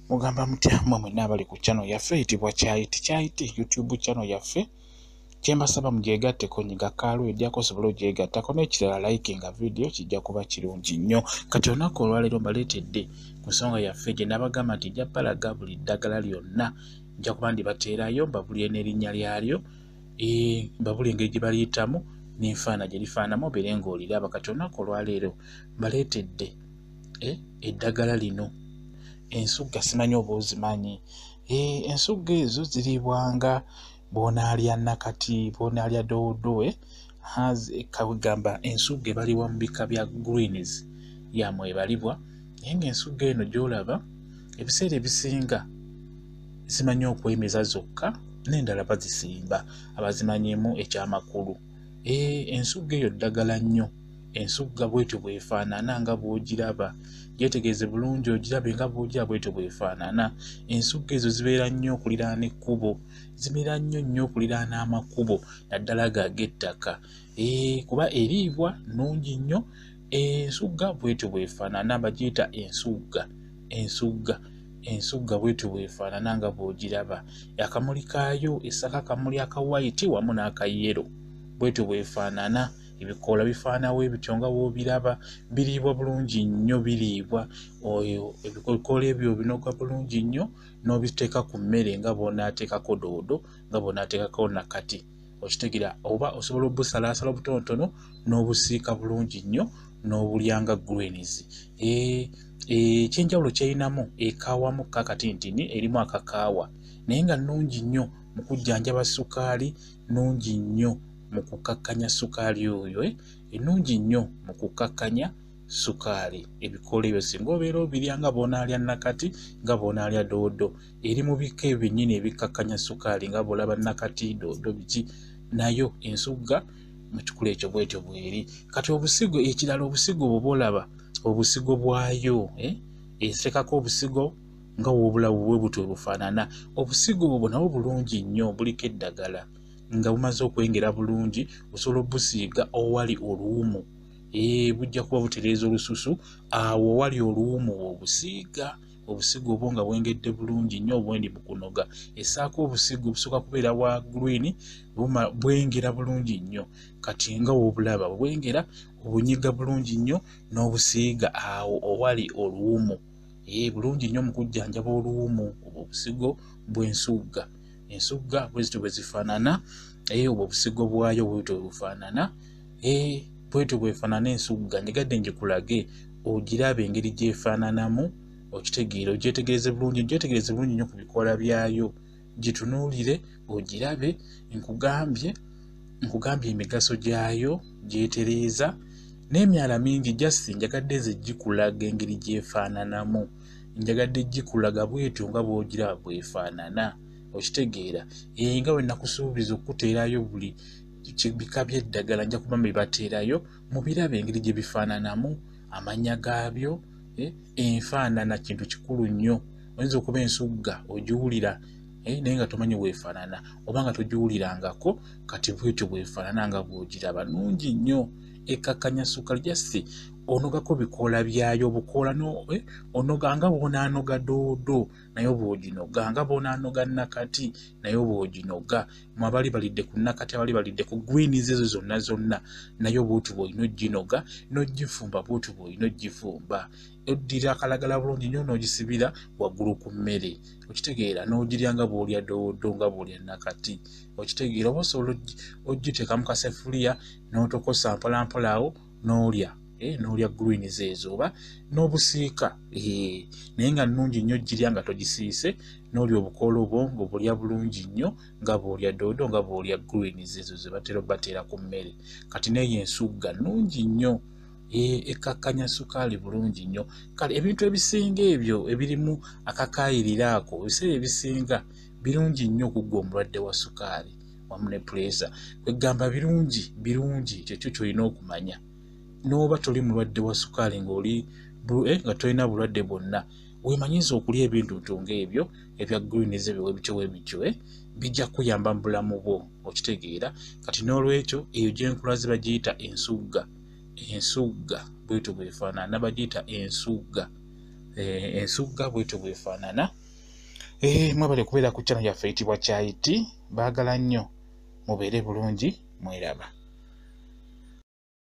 Mugamba mutya mmwe mwenna abali ku channel yaffe eyitibwa Kyayiti YouTube channel yaffe. Kyembasaba mugyegatteko nyiga kaalwe ejjako osobola ogyegattako n'ekirala likinga video kijja kuba kirungi nnyo. Kati olunaku olwaleero mbaleetedde ku nsonga yaffe gye nabagamba nti nja balaga buli ddagala lyonna nja kuba ndibateerayo mbabulye n'erinnya lyalyo, mbabulye engeri gye baliyitamu n'enfaana gye lifaanamu obeere ng'oliraba. Kati olunaku olwaleero mbaleetedde eddagala lino ensugga. Simanyi oba ozimanyi. Ensugga ezo ziriibwanga bw'onaalya nakati, bw'onaalya doodo. Kagamba ensugga ebalibwa mu bika bya greens yamwe ebalibwa, naye ng'ensugga eno gy'olaba ebiseera ebisinga zimanyi okwemeza zokka, n'endala bazisimba abazimanyimu ekyamakulu. Ensugga eyo ddagala nnyo. Ensugga bwetyo bwefaanana nga bw'ogiraba. Gyetegereze bulungi ogirabe nga bw'ogiraba bwetyo bwefaanana. Ensugga ezo zibeera nnyo okuliraana ekkubo, zibeera nnyo okuliraana amakubo naddala g'ettaka, kuba eriibwa nnungi nnyo. Ensugga bwetyo bwefaanana, bagiyita ensugga. Ensugga bwetyo bwefaanana nga bw'ogiraba. Akamuli kaayo essaka akamuli aka white wamu n'akayero bwetyo bwefaanana. Ebikoola bifaanawo ebityo nga bw'obiraba. Biriibwa bulungi nnyo, biriibwa. Ebikoola ebyo binoga bulungi nnyo n'obiteeka ku mmere nga bw'onaateekako doodo, nga bw'onaateekako nakati. Okitegeera, oba osobola obusalaasala obutonotono n'obusiika bulungi nnyo n'obulya nga greens. Ekyenjawulo ky'erinamu ekaawamu kakatintini erimu akakaawa, naye nga nnungi nnyo mu kujjanjaba sukaali, nnungi nnyo mu kukakkanya sukaali oyo, ennungi nnyo mu kukakkanya sukaali. Ebikoola ebyo singa obeera obirya nga bw'onaalya nakati, nga bw'onaalya doodo, eri mu bika ebyo byennyini ebikkakkanya sukaali nga bw'olaba nakati, doodo, biki, nayo ensugga mu kikula ekyo bwetyo bweri. Kati obusigo ekirala, obusigo bwe bw'olaba, obusigo bwayo esekako obusigo nga w'obulabu bwe butyo bufaanana. Obusigo obwo nabwo bulungi nnyo, buliko eddagala. Nga bumaze okwengera bulungi osobola obusiiga owali oluwumu. Bujja kuba butereeza olususu, awo owali oluwumu obusiiga. Obusigo obwo nga bwengedde bulungi nnyo, bwendi mu kunoga. Essaako obusigo busooka kubeera bwa green, bwengera bulungi nnyo. Kati nga w'obulaba bwengera, obunyiga bulungi nnyo n'obusiiga awo owali oluwumu. Bulungi nnyo mu kujjanjaba oluwumu obwo obusigo bw'ensugga. Ensugga bwezityo bwe zifaanana, obwo obusigo bwayo bwetyo bwe bufaanana. Bwetyo bwefaanana ensugga. Njegadde ngikulage ogirabe engeri gy'efaananamu, okitegeere, ogyetegereze bulungi nnyo ku bikoola byayo. Gitunuulire ogirabe. Nkugambye emigaso gyayo, gy'etereeza n'emyala mingi. Just njagadde nze gikulaga engeri gy'efaananamu, njagadde gikulaga bwetyo nga bw'ogiraba bwefaanana. Okitegeera, nga bwe nakusuubiza okuteerayo buli bika by'eddagala nja kuba bibateerayo mubirabe engeri gye bifaananamu, amannya gaabyo. Enfaanana kintu kikulu nnyo. Oyinza okuba ensugga ogiwulira naye nga tomanyi bwefaanana, oba nga togiwulirangako, kati bwetyo bwefaanana nga bw'ogiraba. Nnungi nnyo, ekkakkanya sukaali. Just onogako bikoola byayo, obukoola onoga nga bw'onaanoga doodo naye bw'oginoga, nga bw'onaanoga nakati naye bw'oginoga. Mu abali balidde ku nakati, abali balidde ku greens ezo zonna naye bw'otyo bw'olina oginoga, n'ogifumba bw'otyo bw'olina ogifumba. Oddira akalagala bulungi nnyo n'ogisibira waggulu ku mmere, okitegeera, n'ogirya nga bw'olya doodo, nga bw'olya nakati, okitegeera. Oba osobola ogiteeka mu kasefuliya n'otokosa mpolampola awo n'olya. N'olya greens ezo oba n'obusiika. Naye nga nnungi nnyo girya nga togisiise, n'olya obukoola obwo ng'obulya bulungi nnyo nga bw'olya doodo, nga bw'olya greens ezo ze batera obbateera ku mmere. Kati n'eyo ensugga nnungi nnyo, ekkakkanya sukaali bulungi nnyo. Kale ebintu ebisinga ebyo ebirimu akakaayirira ako, ebiseera ebisinga birungi nnyo okuggwa omulwadde wa sukaali wamu ne puleesa. Kwegamba birungi kyekyo ky'olina okumanya. N'oba toli mulwadde wa sukaali nga tolina bulwadde bwonna, weemanyiza okulya ebintu ng'ebyo ebya greens ebyo webityo bijja kuyamba mu bulamu bwo, okitegeera. Kati n'olwekyo eyo gy'enkulaze bagiyita ensugga. Ensugga bwetyo bwefaanana, bagiyita ensugga. ensugga bwetyo bwefaanana. Mwebale kubeera ku channel yaffe eyitibwa Kyayiti. Baagala nnyo mubeere bulungi, mweraba.